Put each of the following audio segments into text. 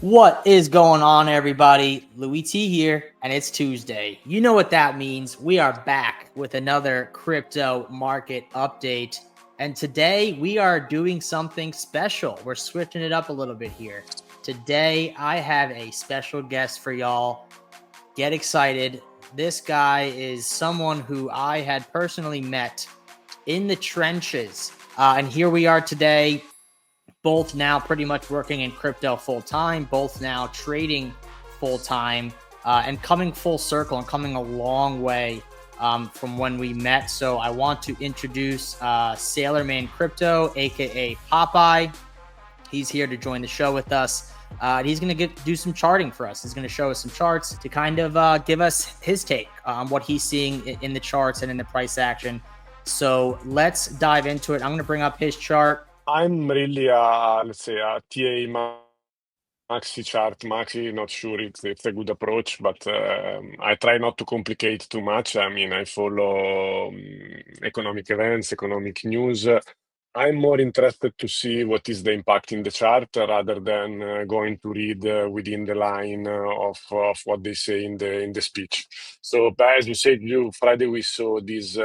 What is going on, everybody? Louie T here, and it's Tuesday. You know what that means. We are back with another crypto market update. And today we are doing something special. We're switching it up a little bit here. Today I have a special guest for y'all. Get excited. This guy is someone who I had personally met in the trenches. And here we are today, both now pretty much working in crypto full time, both now trading full time, and coming full circle and coming a long way from when we met. So I want to introduce Sailorman Crypto, aka Popeye. He's here to join the show with us. He's going to do some charting for us. He's going to show us some charts to kind of give us his take on what he's seeing in the charts and in the price action. So let's dive into it. I'm going to bring up his chart. I'm really let's say a TA Maxi chart. Maxi, not sure it's a good approach, but I try not to complicate too much. I mean, I follow economic events, economic news. I'm more interested to see what is the impact in the chart rather than going to read within the line of what they say in the speech. So, but as you said, Friday we saw this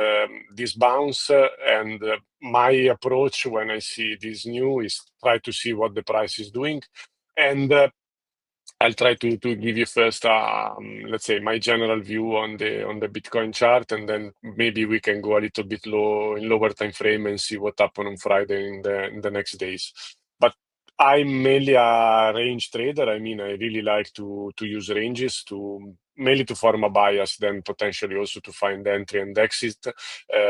bounce, and my approach when I see this new is try to see what the price is doing, and I'll try to give you first, let's say, my general view on the Bitcoin chart, and then maybe we can go a little bit lower time frame and see what happened on Friday in the next days. But I'm mainly a range trader. I mean, I really like to use ranges to mainly to form a bias, then potentially also to find entry and exit,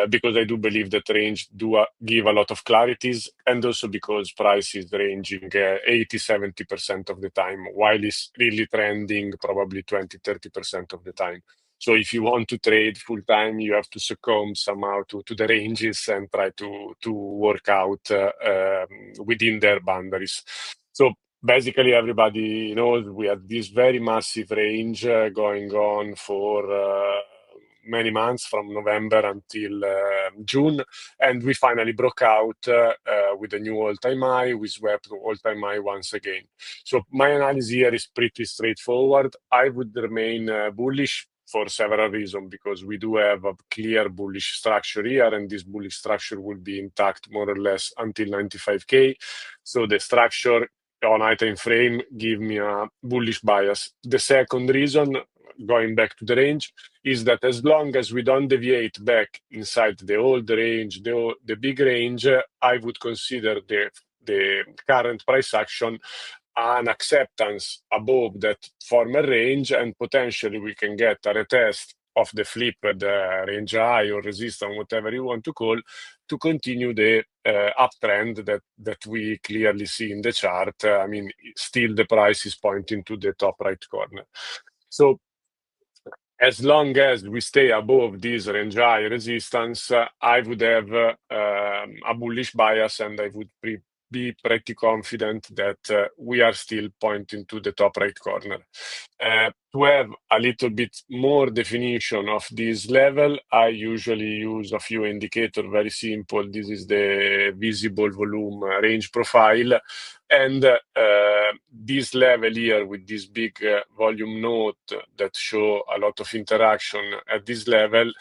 because I do believe that range do give a lot of clarities, and also because price is ranging 80-70% of the time, while it's really trending probably 20-30% of the time. So if you want to trade full time, you have to succumb somehow to the ranges and try to work out within their boundaries. So basically, everybody knows we have this very massive range going on for many months from November until June, and we finally broke out with a new all-time high. We swept all-time high once again. So my analysis here is pretty straightforward. I would remain bullish for several reasons, because we do have a clear bullish structure here, and this bullish structure will be intact more or less until 95K. So the structure on high time frame give me a bullish bias. The second reason, going back to the range, is that as long as we don't deviate back inside the old range, the big range, I would consider the current price action an acceptance above that former range, and potentially we can get a retest of the flipped range high or resistance, whatever you want to call, to continue the uptrend that we clearly see in the chart. I mean, still the price is pointing to the top right corner. So as long as we stay above this range high resistance, I would have a bullish bias, and I would be pretty confident that we are still pointing to the top right corner. To have a little bit more definition of this level, I usually use a few indicators, very simple. This is the visible volume range profile. And this level here with this big volume node that show a lot of interaction at this level,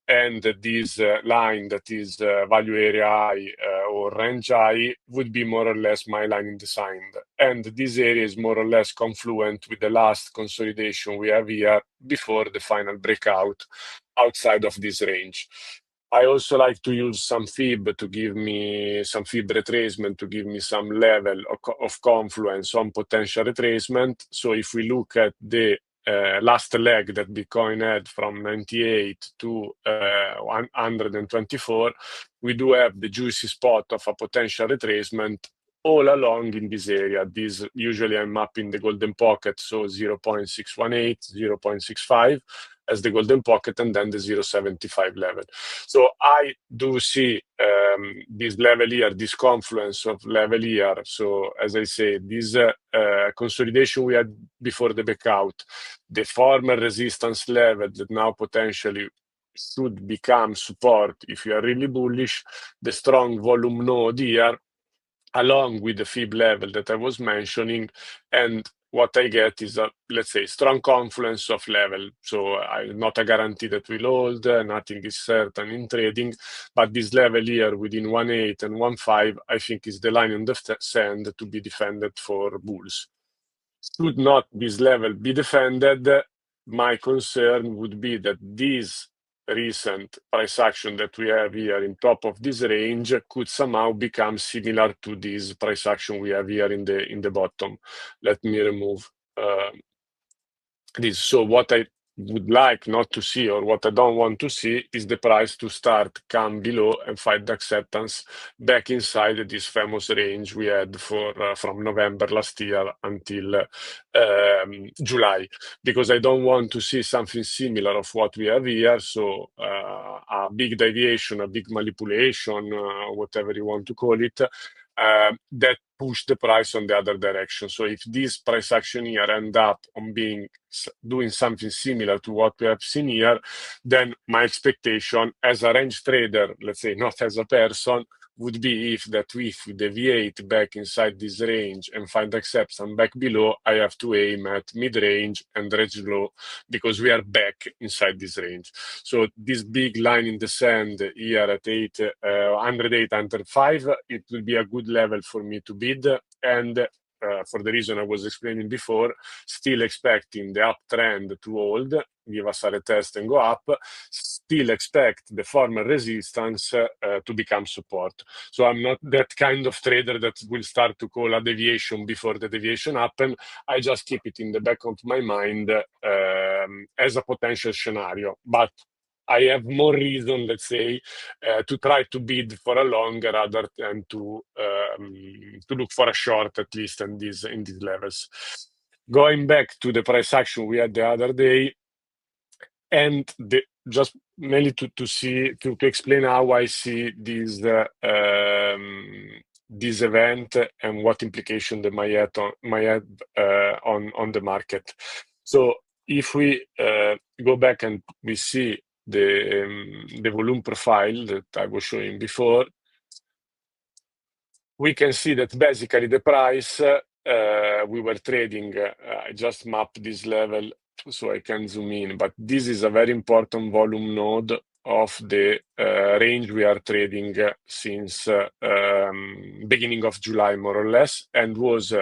and this line that is value area high or range high would be more or less my line in the sand. And this area is more or less confluent with the last consolidation we have here before the final breakout outside of this range. I also like to use some fib to give me some fib retracement to give me some level of confluence on potential retracement. So if we look at the last leg that Bitcoin had from 98 to 124, we do have the juicy spot of a potential retracement all along in this area. This usually I'm mapping the golden pocket, so 0.618, 0.65 as the golden pocket, and then the 0.75 level. So I do see this level here, this confluence of level here. So as I say, this consolidation we had before the breakout, the former resistance level that now potentially should become support if you are really bullish, the strong volume node here, along with the fib level that I was mentioning, and what I get is a, let's say, strong confluence of level. So not a guarantee that will hold, nothing is certain in trading, but this level here within 1.8 and 1.5, I think is the line in the sand to be defended for bulls. Should not this level be defended, my concern would be that this recent price action that we have here in top of this range could somehow become similar to this price action we have here in the bottom. Let me remove this. So what I would like not to see, or what I don't want to see, is the price to start come below and find the acceptance back inside this famous range we had for from November last year until July, because I don't want to see something similar of what we have here. So a big deviation, a big manipulation, whatever you want to call it, that push the price on the other direction. So if this price action here end up on doing something similar to what we have seen here, then my expectation as a range trader, let's say not as a person, would be if we deviate back inside this range and find acceptance back below, I have to aim at mid-range and range low, because we are back inside this range. So this big line in the sand here at 108, 105, it will be a good level for me to bid. And for the reason I was explaining before, still expecting the uptrend to hold, give us a retest and go up, still expect the former resistance to become support. So I'm not that kind of trader that will start to call a deviation before the deviation happen. I just keep it in the back of my mind as a potential scenario. But I have more reason, let's say, to try to bid for a long rather than to look for a short, at least in these levels. Going back to the price action we had the other day, and just mainly to explain how I see this event and what implication they might have on the market. So if we go back and we see the volume profile that I was showing before, we can see that basically the price we were trading, I just mapped this level so I can zoom in, but this is a very important volume node of the range we are trading since beginning of July, more or less, and was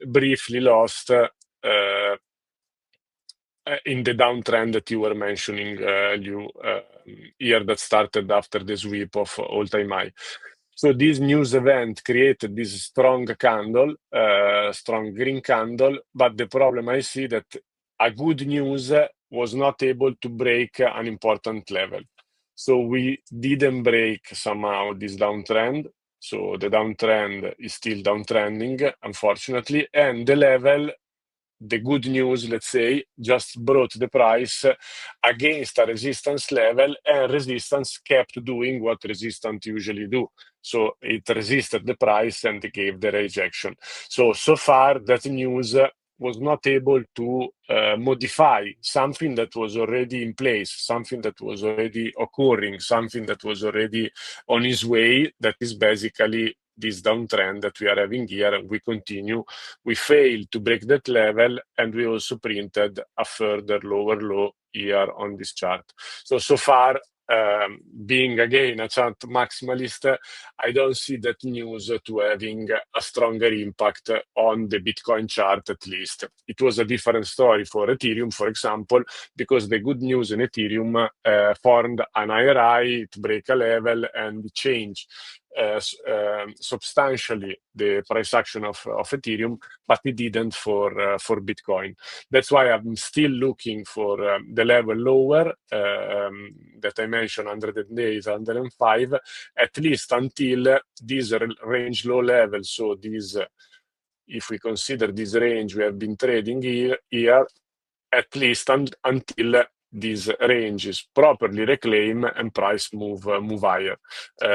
briefly lost in the downtrend that you were mentioning, here that started after the sweep of all-time high. So this news event created this strong candle, strong green candle, but the problem I see that a good news was not able to break an important level. So we didn't break somehow this downtrend. So the downtrend is still downtrending, unfortunately, and the level, the good news, let's say, just brought the price against a resistance level, and resistance kept doing what resistance usually do. So it resisted the price and gave the rejection. So far that news was not able to modify something that was already in place, something that was already occurring, something that was already on its way, that is basically this downtrend that we are having here, and we continue. We failed to break that level, and we also printed a further lower low here on this chart. So far, being again a chart maximalist, I don't see that news to having a stronger impact on the Bitcoin chart, at least. It was a different story for Ethereum, for example, because the good news in Ethereum formed an higher high, it break a level and change substantially the price action of Ethereum, but it didn't for Bitcoin. That's why I'm still looking for the level lower that I mentioned, 108, 105, at least until this range low level. So this, if we consider this range we have been trading here, at least until this range is properly reclaimed and price move higher.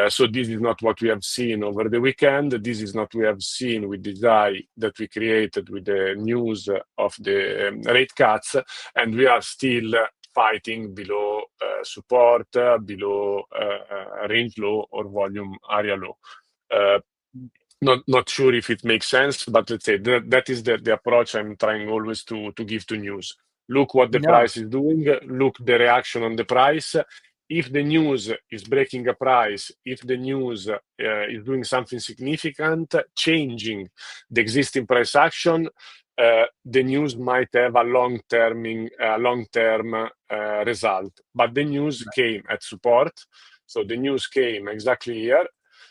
So this is not what we have seen over the weekend. This is not what we have seen with the high that we created with the news of the rate cuts, and we are still fighting below support, below range low or volume area low. not sure if it makes sense, but let's say that is the approach I'm trying always to give to news. Look what the No. price is doing, look the reaction on the price. If the news is breaking a price, if the news is doing something significant, changing the existing price action, the news might have a long-term result. But the news came at support, so the news came exactly here.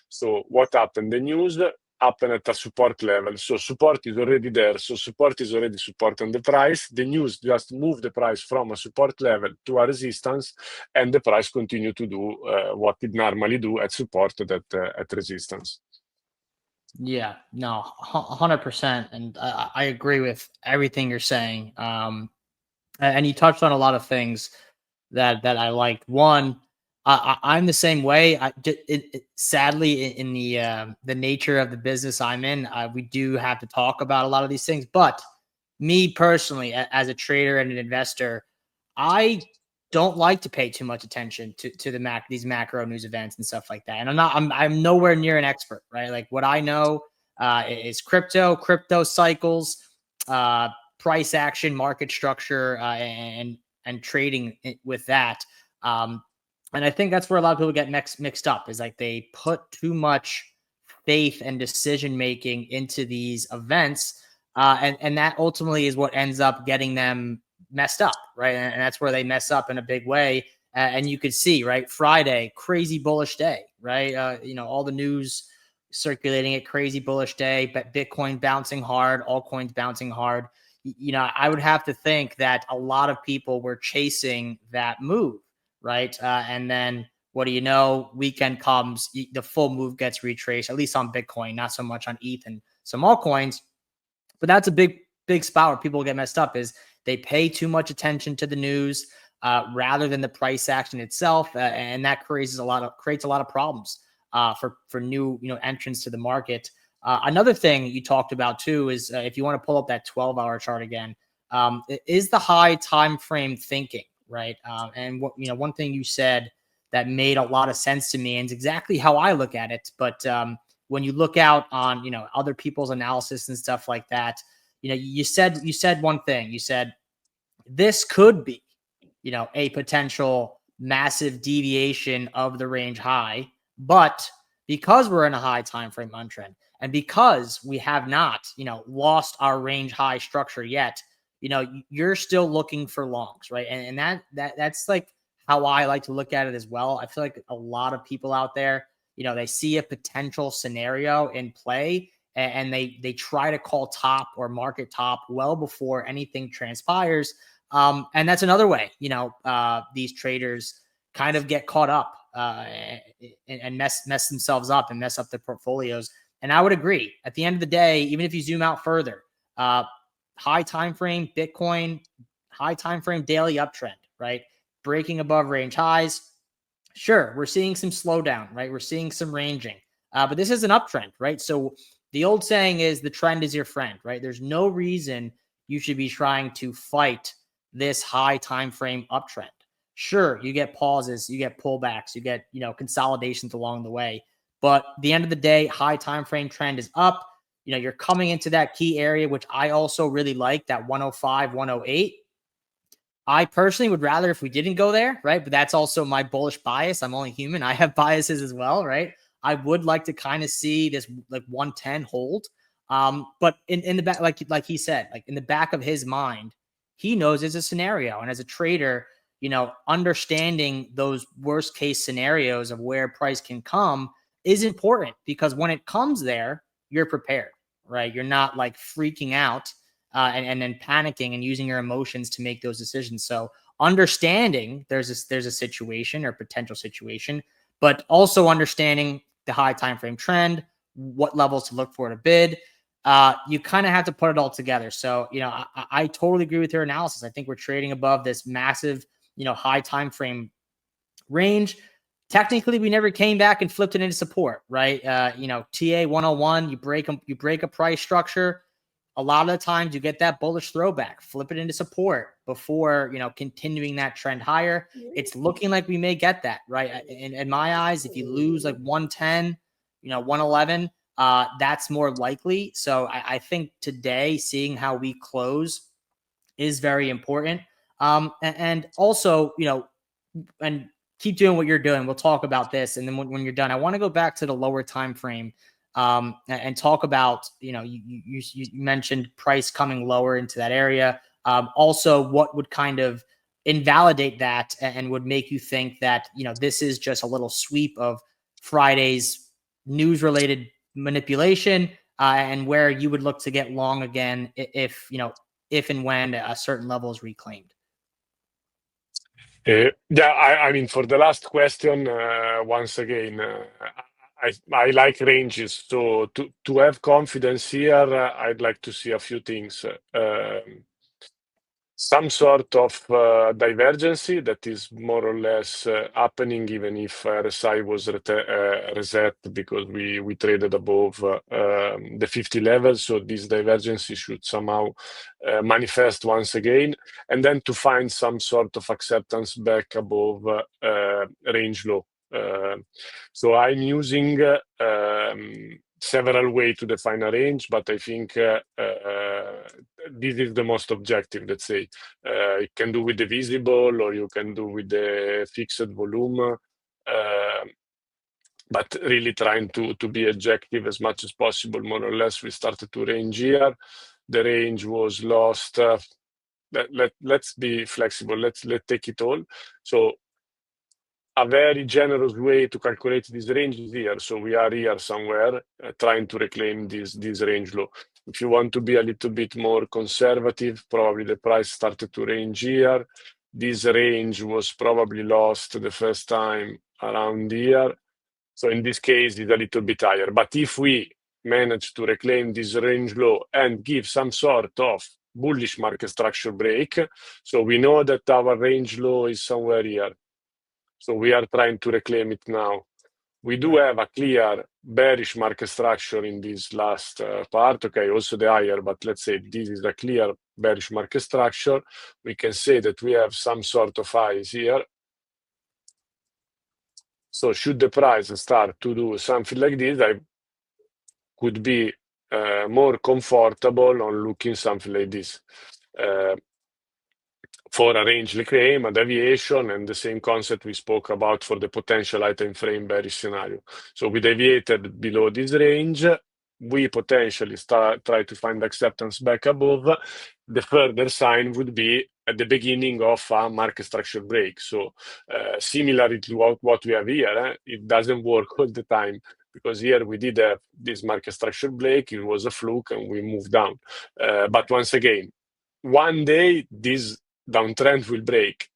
So what happened? The news happened at a support level. So support is already there. So support is already support on the price. The news just moved the price from a support level to a resistance, and the price continue to do what it normally do at support at resistance. Yeah, no, 100%. And I agree with everything you're saying. And you touched on a lot of things that I liked. One, I'm the same way. Sadly, in the nature of the business I'm in, we do have to talk about a lot of these things. But me personally, as a trader and an investor, I don't like to pay too much attention to these macro news events and stuff like that. And I'm nowhere near an expert, right? Like what I know is crypto cycles, price action, market structure, and trading with that. Um, and I think that's where a lot of people get mixed up, is like they put too much faith and decision making into these events, and that ultimately is what ends up getting them messed up, right? And that's where they mess up in a big way. And you could see, right, Friday, crazy bullish day, right? All the news circulating it, crazy bullish day, but Bitcoin bouncing hard, altcoins bouncing hard. I would have to think that a lot of people were chasing that move, right? And then what do you know? Weekend comes, the full move gets retraced, at least on Bitcoin, not so much on ETH and some altcoins. But that's a big spot where people get messed up, is they pay too much attention to the news rather than the price action itself, and that creates a lot of problems for new entrants to the market. Another thing you talked about too is if you want to pull up that 12-hour chart again, is the high time frame thinking, right? And one thing you said that made a lot of sense to me, and it's exactly how I look at it. But when you look out on other people's analysis and stuff like that, you said one thing. You said this could be a potential massive deviation of the range high, but because we're in a high time frame trend, and because we have not lost our range high structure yet, you're still looking for longs, right? And that's like how I like to look at it as well. I feel like a lot of people out there, they see a potential scenario in play, and they try to call top or market top well before anything transpires. And that's another way, these traders kind of get caught up and mess themselves up and mess up their portfolios. And I would agree. At the end of the day, even if you zoom out further, high time frame Bitcoin, high time frame daily uptrend, right? Breaking above range highs. Sure, we're seeing some slowdown, right? We're seeing some ranging, but this is an uptrend, right? So the old saying is the trend is your friend, right? There's no reason you should be trying to fight this high time frame uptrend. Sure, you get pauses, you get pullbacks, you get consolidations along the way, but at the end of the day, high time frame trend is up. You're coming into that key area, which I also really like, that 105, 108. I personally would rather if we didn't go there, right? But that's also my bullish bias. I'm only human. I have biases as well, right? I would like to kind of see this like 110 hold. But in the back, like he said, like in the back of his mind, he knows it's a scenario. And as a trader, understanding those worst case scenarios of where price can come is important, because when it comes there, you're prepared, right? You're not like freaking out and then panicking and using your emotions to make those decisions. So understanding there's a situation or potential situation, but also understanding the high time frame trend, what levels to look for to bid. You kind of have to put it all together. So I totally agree with your analysis. I think we're trading above this massive high time frame range. Technically, we never came back and flipped it into support, right? TA 101, you break a price structure. A lot of the times you get that bullish throwback, flip it into support before, continuing that trend higher. It's looking like we may get that, right? In my eyes, if you lose like 110, 111, that's more likely. So I think today, seeing how we close is very important. And also, and keep doing what you're doing. We'll talk about this, and then when you're done, I want to go back to the lower time frame and talk about you mentioned price coming lower into that area. Also, what would kind of invalidate that and would make you think that this is just a little sweep of Friday's news related manipulation, and where you would look to get long again if and when a certain level is reclaimed. Yeah, I mean, for the last question, once again, I like ranges. So to have confidence here, I'd like to see a few things. Some sort of divergency that is more or less happening, even if RSI was reset because we traded above the 50 level. So this divergency should somehow manifest once again, and then to find some sort of acceptance back above range low. So I'm using several ways to define a range, but I think this is the most objective, let's say. You can do with the visible, or you can do with the fixed volume, but really trying to be objective as much as possible. More or less, we started to range here. The range was lost. Let's be flexible. Let's take it all. So a very generous way to calculate this range is here. So we are here somewhere trying to reclaim this range low. If you want to be a little bit more conservative, probably the price started to range here. This range was probably lost the first time around here. So in this case, it's a little bit higher. But if we manage to reclaim this range low and give some sort of bullish market structure break, so we know that our range low is somewhere here. So we are trying to reclaim it now. We do have a clear bearish market structure in this last part. Okay, also the higher, but let's say this is a clear bearish market structure. We can say that we have some sort of highs here. So should the price start to do something like this, I could be more comfortable on looking something like this. For a range reclaim, a deviation, and the same concept we spoke about for the potential high time frame bearish scenario. So we deviated below this range. We potentially try to find acceptance back above. The further sign would be at the beginning of a market structure break. So similarly to what we have here, it doesn't work all the time, because here we did have this market structure break. It was a fluke and we moved down. But once again, one day this downtrend will break.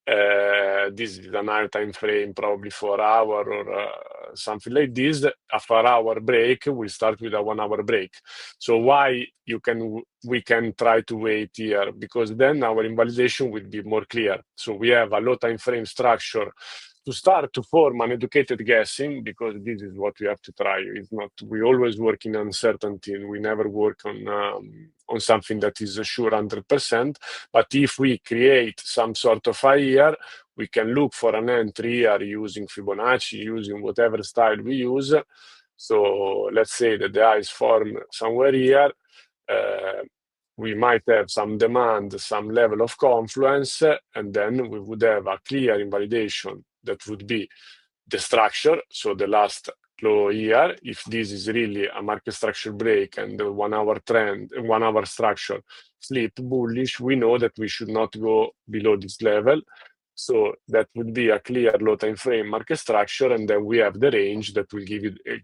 This is an higher time frame, probably 4 hour or something like this. A 4 hour break will start with a 1 hour break. So why we can try to wait here? Because then our invalidation will be more clear. So we have a low time frame structure to start to form an educated guessing, because this is what we have to try. It's not, we always work in uncertainty, and we never work on something that is sure 100%. But if we create some sort of high here, we can look for an entry here using Fibonacci, using whatever style we use. So let's say that the highs form somewhere here. We might have some demand, some level of confluence, and then we would have a clear invalidation that would be the structure. So the last low here, if this is really a market structure break and the 1 hour trend, 1 hour structure flip bullish, we know that we should not go below this level. So that would be a clear low time frame market structure, and then we have the range that will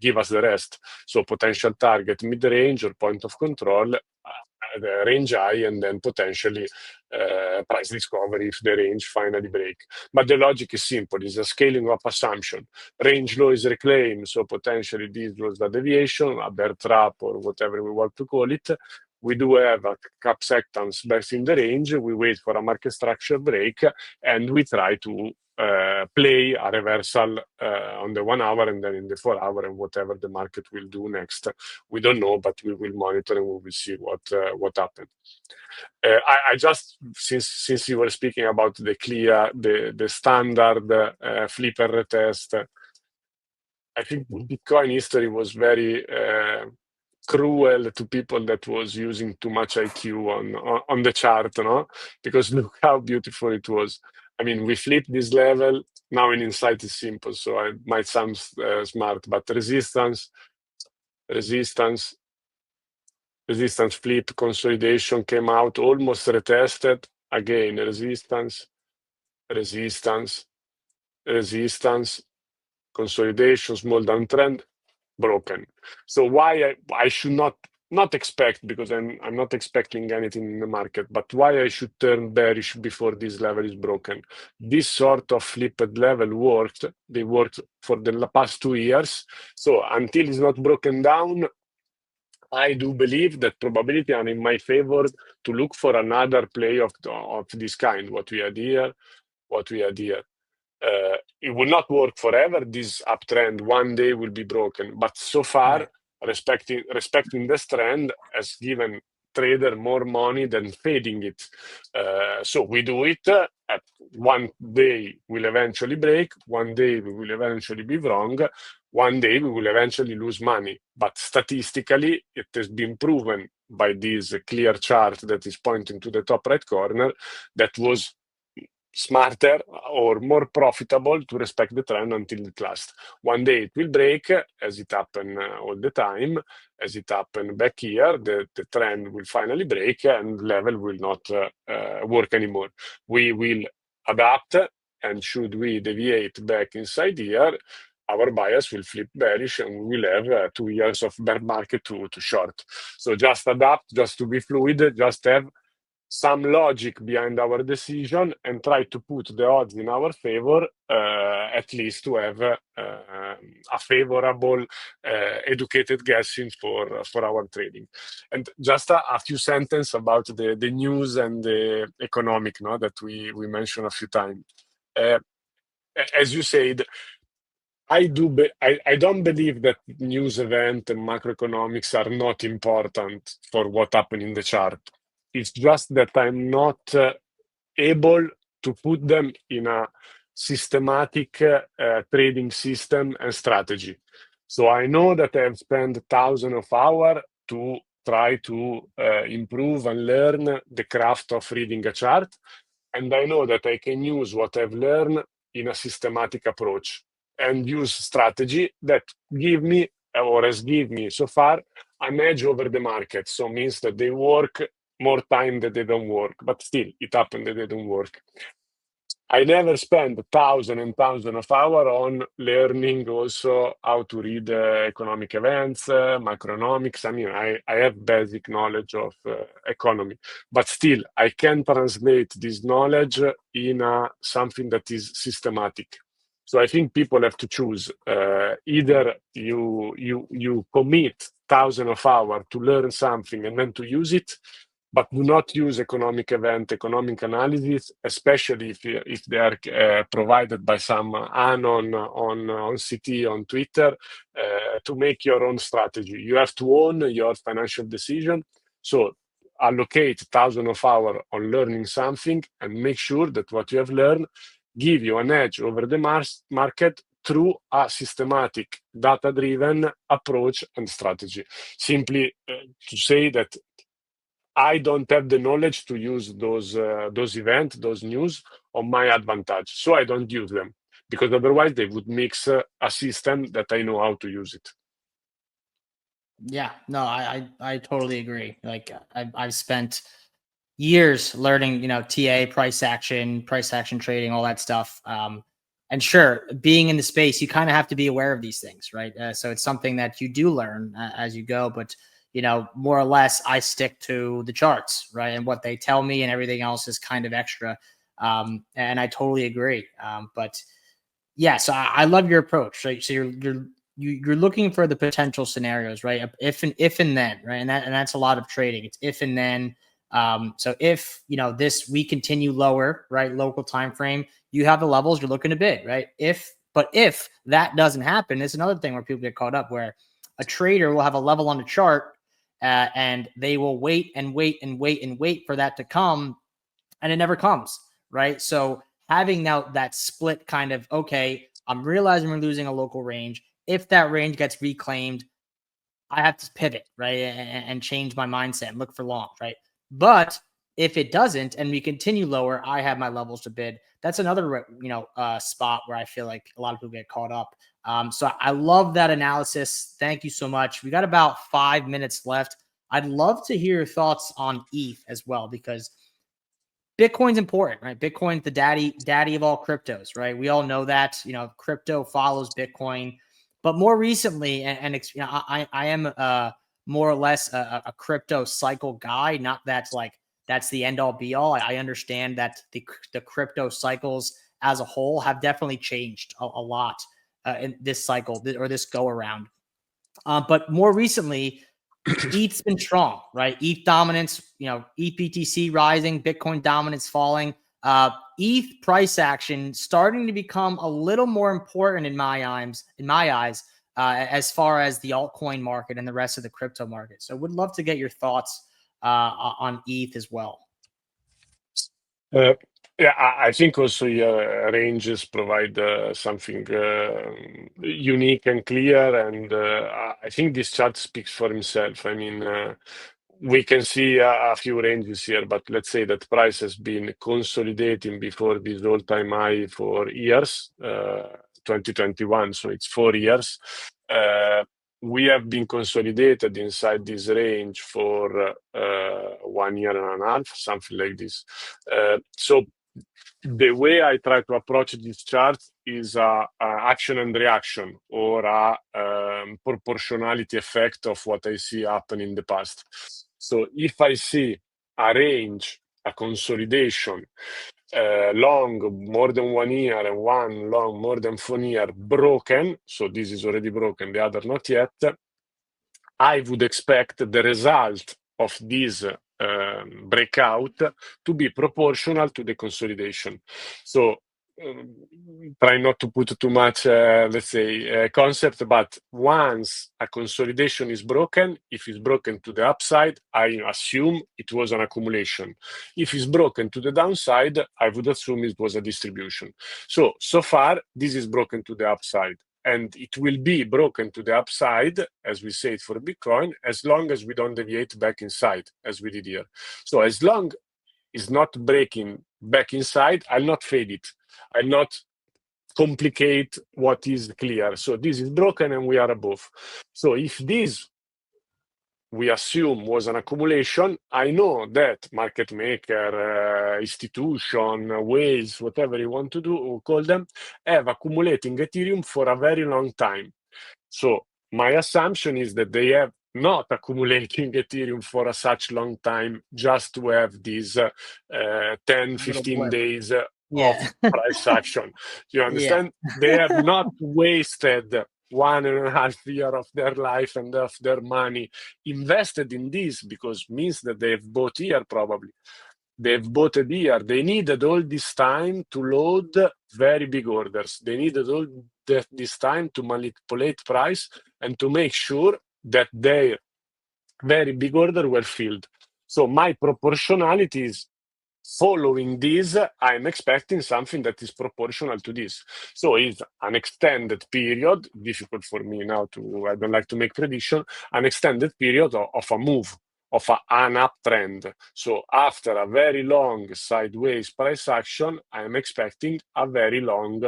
give us the rest. So potential target mid range or point of control, the range high, and then potentially price discovery if the range finally break. But the logic is simple: it's a scaling up assumption. Range low is reclaimed, so potentially this was the deviation, a bear trap, or whatever we want to call it. We do have a acceptance back in the range. We wait for a market structure break, and we try to play a reversal on the 1 hour, and then in the 4 hour, and whatever the market will do next, we don't know, but we will monitor and we will see what happened. I just, since you were speaking about the standard flipper retest, I think Bitcoin history was very cruel to people that was using too much IQ on the chart, no? Because look how beautiful it was. I mean, we flipped this level. Now in insight is simple, so I might sound smart, but resistance, resistance, resistance flip, consolidation came out, almost retested. Again, resistance, resistance, resistance, consolidation, small downtrend, broken. So why I should not expect, because I'm not expecting anything in the market, but why I should turn bearish before this level is broken. This sort of flipped level worked. They worked for the past 2 years. So until it's not broken down, I do believe that probability are in my favor to look for another play of this kind. What we had here, what we had here. It will not work forever. This uptrend one day will be broken, but so far, Right. respecting this trend has given trader more money than fading it. So we do it. At one day will eventually break. One day we will eventually be wrong. One day we will eventually lose money. But statistically, it has been proven by this clear chart that is pointing to the top right corner that was smarter or more profitable to respect the trend until it lasts. One day it will break, as it happened all the time, as it happened back here, the trend will finally break and level will not work anymore. We will adapt, and should we deviate back inside here, our bias will flip bearish and we will have 2 years of bear market to short. So just adapt, just to be fluid, just have some logic behind our decision and try to put the odds in our favor, at least to have a favorable, educated guessing for our trading. And just a few sentences about the news and the economic, no, that we mentioned a few times. As you said, I don't believe that news event and macroeconomics are not important for what happened in the chart. It's just that I'm not able to put them in a systematic trading system and strategy. So I know that I have spent thousands of hours to try to improve and learn the craft of reading a chart. And I know that I can use what I've learned in a systematic approach and use strategy that give me, or has given me so far, an edge over the market. So means that they work more time that they don't work, but still it happened that they don't work. I never spend thousands and thousands of hours on learning also how to read economic events, macroeconomics. I mean, I have basic knowledge of economy, but still I can translate this knowledge in something that is systematic. So I think people have to choose. Either you commit thousands of hours to learn something and then to use it, but do not use economic event, economic analysis, especially if they are provided by some anon on CT, on Twitter, to make your own strategy. You have to own your financial decision. So allocate thousands of hours on learning something and make sure that what you have learned give you an edge over the market through a systematic, data-driven approach and strategy. Simply to say that I don't have the knowledge to use those events, those news on my advantage. So I don't use them, because otherwise they would mix a system that I know how to use it. Yeah, no, I totally agree. Like I've spent years learning, TA, price action trading, all that stuff. And sure, being in the space, you kind of have to be aware of these things, right? So it's something that you do learn as you go, but more or less, I stick to the charts, right? And what they tell me, and everything else is kind of extra. And I totally agree. But yeah, so I love your approach. Right? So you're looking for the potential scenarios, right? If and then, right? And that's a lot of trading. It's if and then. So if this we continue lower, right? Local time frame, you have the levels you're looking to bid, right? If that doesn't happen, it's another thing where people get caught up, where a trader will have a level on the chart, and they will wait and wait and wait and wait for that to come, and it never comes, right? So having now that split kind of, okay, I'm realizing we're losing a local range. if that range gets reclaimed, I have to pivot, right, and change my mindset and look for long, right? But if it doesn't and we continue lower, I have my levels to bid. That's another, spot where I feel like a lot of people get caught up. So I love that analysis. Thank you so much. We got about 5 minutes left. I'd love to hear your thoughts on ETH as well, because Bitcoin's important, right? Bitcoin's the daddy of all cryptos, right? We all know that. Crypto follows Bitcoin, but more recently, I am more or less a crypto cycle guy. Not that's that's the end all be all. I understand that the crypto cycles as a whole have definitely changed a lot in this cycle or this go around. But more recently, ETH's been strong, right? ETH dominance, EPTC rising, Bitcoin dominance falling. ETH price action starting to become a little more important in my eyes, as far as the altcoin market and the rest of the crypto market. So, would love to get your thoughts on ETH as well. Uh, yeah, I think also your ranges provide something unique and clear, and I think this chart speaks for himself. I mean, we can see a few ranges here, but let's say that price has been consolidating before this all-time high for years, 2021, so it's 4 years. We have been consolidated inside this range for 1 year and a half, something like this. So the way I try to approach this chart is a action and reaction, or a proportionality effect of what I see happen in the past. So if I see a range, a consolidation, long more than 1 year and one long more than 4 year broken, so this is already broken, the other not yet, I would expect the result of this breakout to be proportional to the consolidation. So try not to put too much, let's say, concept, but once a consolidation is broken, if it's broken to the upside, I assume it was an accumulation. If it's broken to the downside, I would assume it was a distribution. So far, this is broken to the upside. And it will be broken to the upside, as we say it for Bitcoin, as long as we don't deviate back inside, as we did here. So as long as not breaking back inside, I'll not fade it. I'll not complicate what is clear. So this is broken and we are above. So if this, we assume, was an accumulation, I know that market maker, institution, whales, whatever you want to do, or call them, have accumulating Ethereum for a very long time. So my assumption is that they have not accumulating Ethereum for a such long time just to have these 10, 15 days of price action. You understand? They have not wasted 1.5 years of their life and of their money invested in this, because means that they've bought here probably. They've bought it here. They needed all this time to load very big orders. They needed all this time to manipulate price and to make sure that their very big order were filled. So my proportionality is following this. I'm expecting something that is proportional to this. So it's an extended period, difficult for me now I don't like to make prediction, an extended period of a move, of an uptrend. So after a very long sideways price action, I'm expecting a very long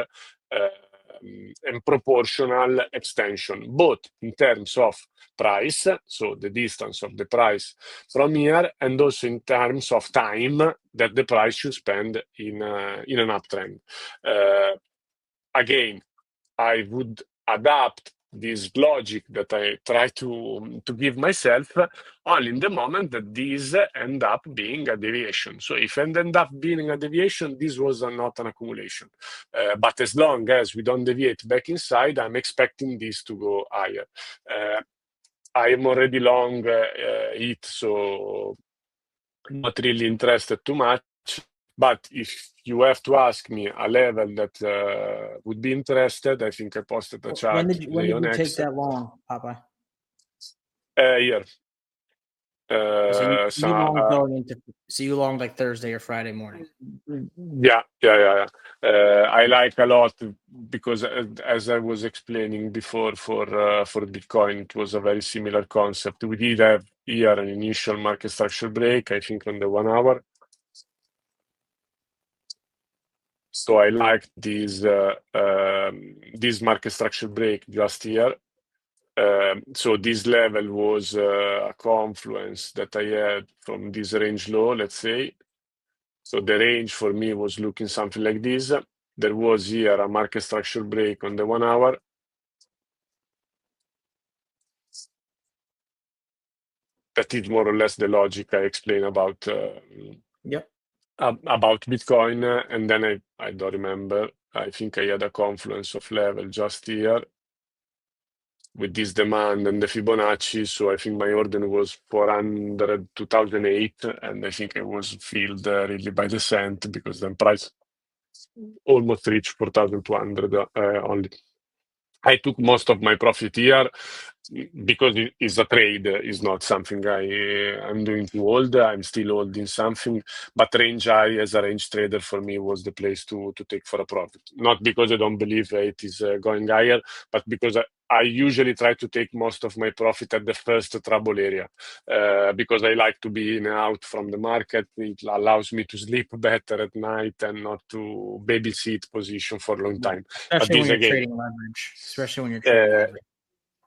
and proportional extension, both in terms of price, so the distance of the price from here, and also in terms of time that the price should spend in an uptrend. Again, I would adapt this logic that I try to give myself only in the moment that these end up being a deviation. So if it end up being a deviation, this was not an accumulation. But as long as we don't deviate back inside, I'm expecting this to go higher. I am already long it, so not really interested too much. But if you have to ask me a level that would be interested, I think I posted a chart When did today on you X. take that long, Popeye? Here. So you long like Thursday or Friday morning. Yeah. I like a lot because as I was explaining before for Bitcoin, it was a very similar concept. We did have here an initial market structure break, I think on the 1 hour. So I like this market structure break just here. So this level was a confluence that I had from this range low, let's say. So the range for me was looking something like this. There was here a market structure break on the 1 hour. That is more or less the logic I explained about about Bitcoin. And then I don't remember. I think I had a confluence of level just here with this demand and the Fibonacci. So I think my order was 400, 2008. And I think I was filled really by the cent because then price almost reached 4,200 only. I took most of my profit here because it is a trade. It's not something I'm doing to hold. I'm still holding something, but range high as a range trader for me was the place to take for a profit. Not because I don't believe it is going higher, but because I usually try to take most of my profit at the first trouble area because I like to be in and out from the market. It allows me to sleep better at night and not to babysit position for a long time. But Especially this when you're again, trading leverage.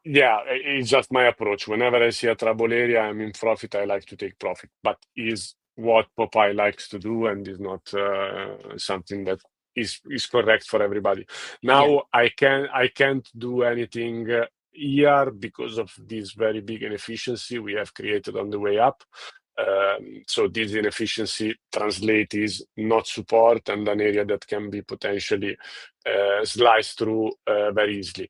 yeah, it's just my approach. Whenever I see a trouble area, I'm in profit. I like to take profit, but is what Popeye likes to do, and is not something that is correct for everybody. Now I can't do anything here because of this very big inefficiency we have created on the way up. So this inefficiency translate is not support and an area that can be potentially sliced through very easily.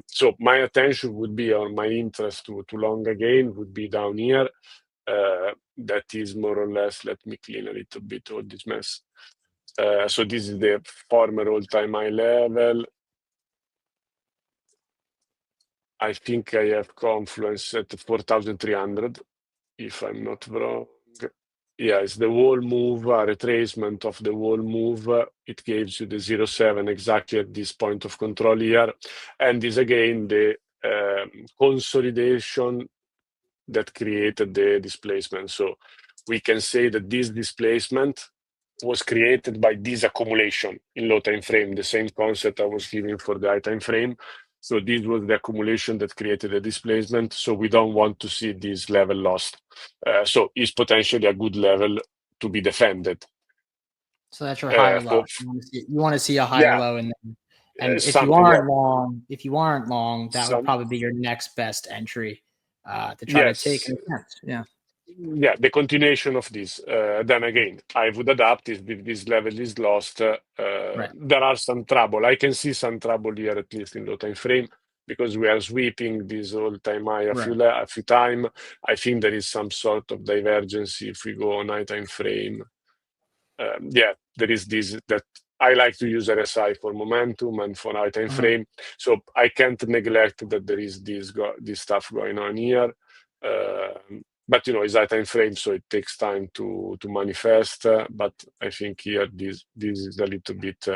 So my attention would be, or my interest to long again would be down here. That is more or less, let me clean a little bit all this mess. So this is the former all-time high level. I think I have confluence at 4,300, if I'm not wrong. Yeah, it's the wall move, a retracement of the wall move. It gives you the 0.7 exactly at this point of control here. And is again the consolidation that created the displacement. So we can say that this displacement was created by this accumulation in low time frame, the same concept I was giving for the high time frame. So this was the accumulation that created the displacement. So we don't want to see this level lost. So it's potentially a good level to be defended. So that's your higher low. You want to see a higher low, and if you aren't long, that would probably be your next best entry to try to take. Yeah, the continuation of this. Then again, I would adapt if this level is lost. There are some trouble. I can see some trouble here, at least in low time frame, because we are sweeping this all-time high a few times. I think there is some sort of divergence if we go on high time frame. There is this that I like to use RSI for momentum and for high time frame. So I can't neglect that there is this stuff going on here. But it's high time frame, so it takes time to manifest. But I think here this is a little bit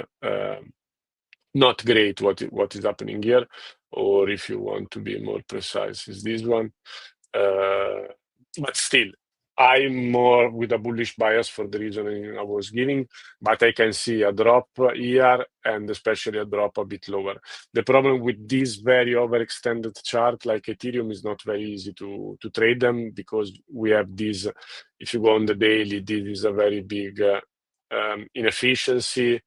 not great what is happening here. Or if you want to be more precise, is this one. But still, I'm more with a bullish bias for the reason I was giving, but I can see a drop here and especially a drop a bit lower. The problem with this very overextended chart like Ethereum is not very easy to trade them because we have this, if you go on the daily, this is a very big inefficiency.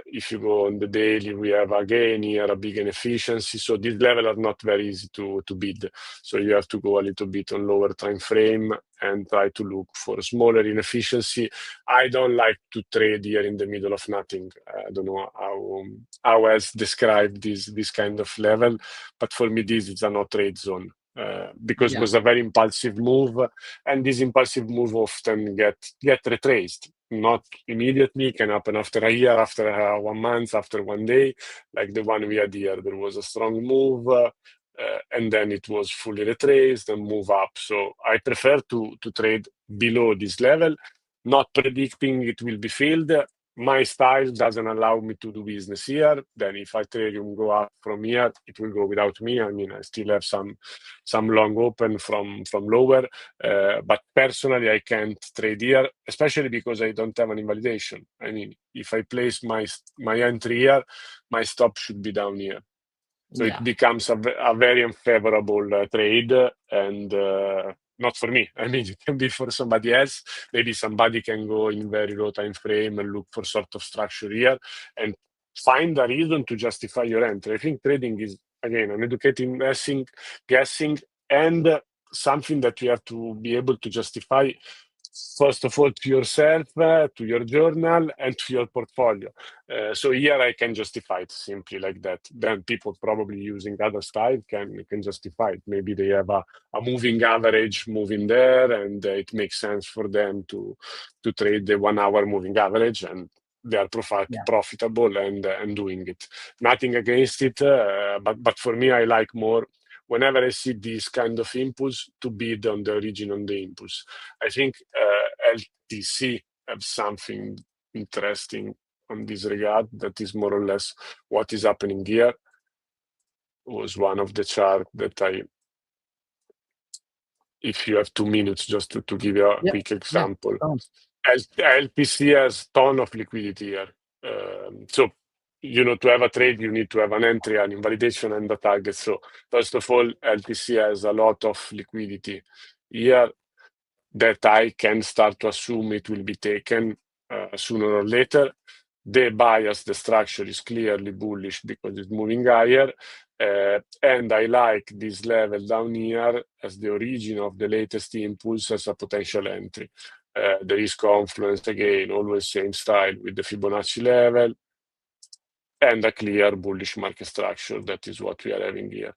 If you go on the daily, we have again here a big inefficiency. So these levels are not very easy to bid. So you have to go a little bit on lower time frame and try to look for smaller inefficiency. I don't like to trade here in the middle of nothing. I don't know how else describe this kind of level, but for me this is a no trade zone. Because it was a very impulsive move, and this impulsive move often get retraced. Not immediately, can happen after a year, after 1 month, after 1 day, like the one we had here. There was a strong move, and then it was fully retraced and move up. So I prefer to trade below this level, not predicting it will be filled. My style doesn't allow me to do business here. Then if Ethereum go up from here, it will go without me. I mean, I still have some long open from lower, but personally, I can't trade here, especially because I don't have an invalidation. I mean, if I place my entry here, my stop should be down here. So it becomes a very unfavorable trade, and not for me. I mean, it can be for somebody else. Maybe somebody can go in very low time frame and look for sort of structure here and find a reason to justify your entry. I think trading is, again, an educated guessing, and something that you have to be able to justify, first of all, to yourself, to your journal, and to your portfolio. So here I can justify it simply like that. Then people probably using other style can justify it. Maybe they have a moving average moving there, and it makes sense for them to trade the 1 hour moving average, and they are profitable and doing it. Nothing against it, but for me, I like more, whenever I see this kind of impulse, to bid on the origin on the impulse. I think LTC have something interesting on this regard. That is more or less what is happening here. Was one of the chart that if you have 2 minutes, just to give you a quick example. LTC has ton of liquidity here. So, to have a trade, you need to have an entry, an invalidation, and a target. So first of all, LTC has a lot of liquidity here that I can start to assume it will be taken sooner or later. The bias, the structure is clearly bullish because it's moving higher. And I like this level down here as the origin of the latest impulse as a potential entry. There is confluence, again, always same style with the Fibonacci level and a clear bullish market structure. That is what we are having here.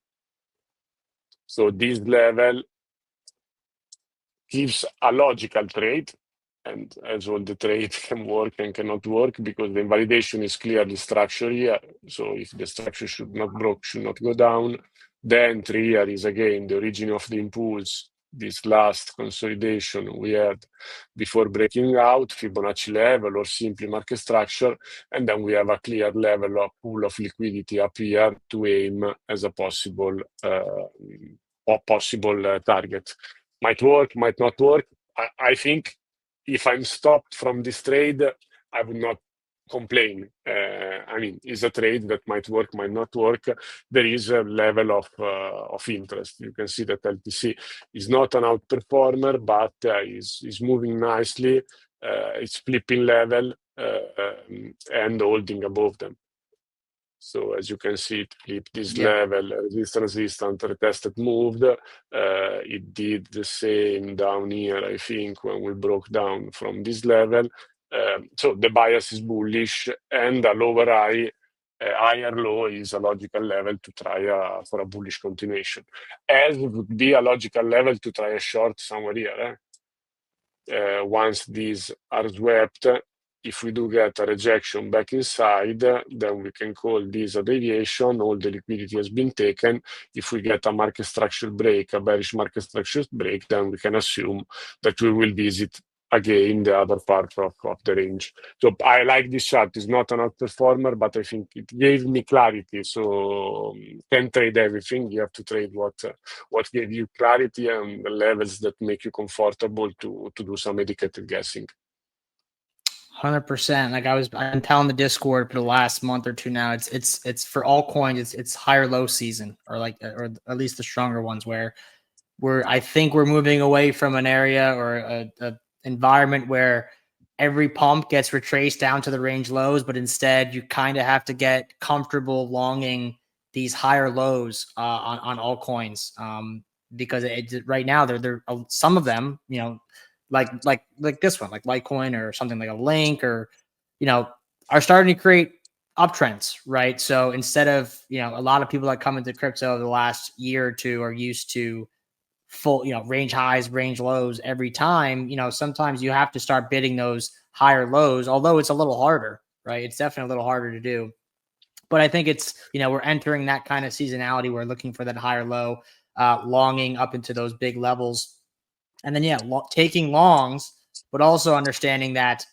So this level gives a logical trade, and as all the trade can work and cannot work, because the invalidation is clearly structure here. So if the structure should not go down, the entry here is again the origin of the impulse, this last consolidation we had before breaking out, Fibonacci level or simply market structure, and then we have a clear level of pool of liquidity up here to aim as a possible target. Might work, might not work. I think if I'm stopped from this trade, I would not complain. I mean, it's a trade that might work, might not work. There is a level of interest. You can see that LTC is not an outperformer, but is moving nicely. It's flipping level and holding above them. So as you can see, it flipped this level, resistance, retested, moved. It did the same down here, I think, when we broke down from this level. So the bias is bullish, and a lower high, higher low is a logical level to try for a bullish continuation. As would be a logical level to try a short somewhere here. Once these are swept, if we do get a rejection back inside, then we can call this a deviation. All the liquidity has been taken. If we get a market structure break, a bearish market structure break, then we can assume that we will visit again the other part of the range. So I like this chart. It's not an outperformer, but I think it gave me clarity. So can't trade everything. You have to trade what gave you clarity and the levels that make you comfortable to do some educated guessing. 100%. Like I've been telling the Discord for the last month or two now, it's for all coins, it's higher low season, or at least the stronger ones, where I think we're moving away from an area or a environment where every pump gets retraced down to the range lows, but instead you kind of have to get comfortable longing these higher lows on all coins, because right now they're some of them, like this one, like Litecoin or something like a Link, or are starting to create uptrends, right? So instead of a lot of people that come into crypto the last year or two are used to full range highs, range lows every time. Sometimes you have to start bidding those higher lows, although it's a little harder, right? It's definitely a little harder to do. But I think it's, we're entering that kind of seasonality. We're looking for that higher low, longing up into those big levels. And then, taking longs, but also understanding that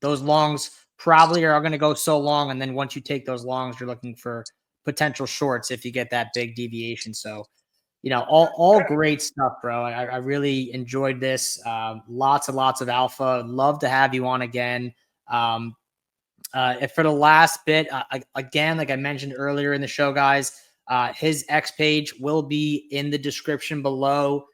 those longs probably are going to go so long. And then once you take those longs, you're looking for potential shorts if you get that big deviation. So, all great stuff, bro. I really enjoyed this. Lots and lots of alpha. Love to have you on again. If for the last bit, again, like I mentioned earlier in the show, guys, his X page will be in the description below.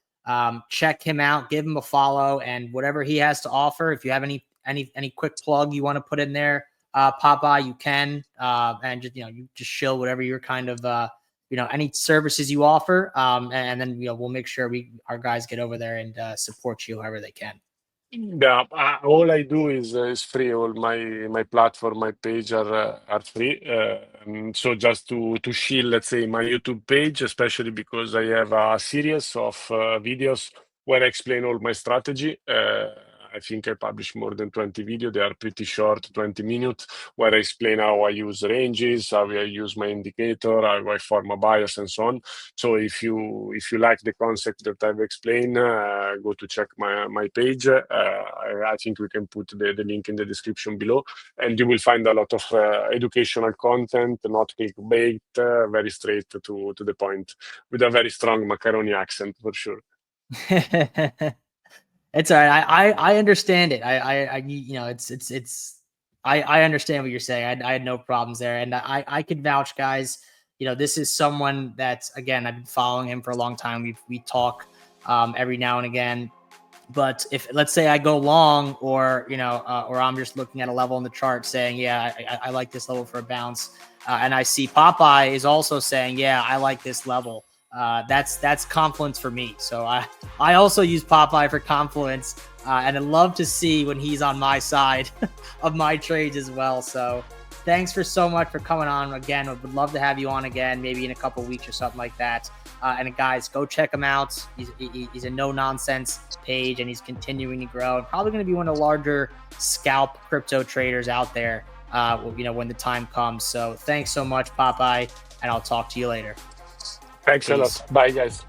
Check him out, give him a follow, and whatever he has to offer. If you have any quick plug you want to put in there, Popeye, you can, and just you just shill whatever your kind of any services you offer, and then we'll make sure our guys get over there and support you however they can. Yeah, all I do is free. All my platform, my page are free. So just to shield, let's say, my YouTube page, especially because I have a series of videos where I explain all my strategy. I think I publish more than 20 videos. They are pretty short, 20 minutes, where I explain how I use ranges, how I use my indicator, how I form a bias, and so on. So if you like the concept that I've explained, go to check my page. I think we can put the link in the description below, and you will find a lot of educational content, not clickbait, very straight to the point, with a very strong macaroni accent for sure. It's all right. I understand it. I understand what you're saying. I had no problems there, and I could vouch, guys. This is someone that's, again, I've been following him for a long time. We talk every now and again. But if, let's say, I go long, or or I'm just looking at a level in the chart saying, yeah, I like this level for a bounce, and I see Popeye is also saying, yeah, I like this level. That's confluence for me. So I also use Popeye for confluence, and I love to see when he's on my side of my trades as well. So thanks so much for coming on again. I would love to have you on again, maybe in a couple weeks or something like that. And guys, go check him out. He's a no nonsense page, and he's continuing to grow. And probably going to be one of the larger scalp crypto traders out there. When the time comes. So thanks so much, Popeye, and I'll talk to you later. Thanks a lot. Bye, guys.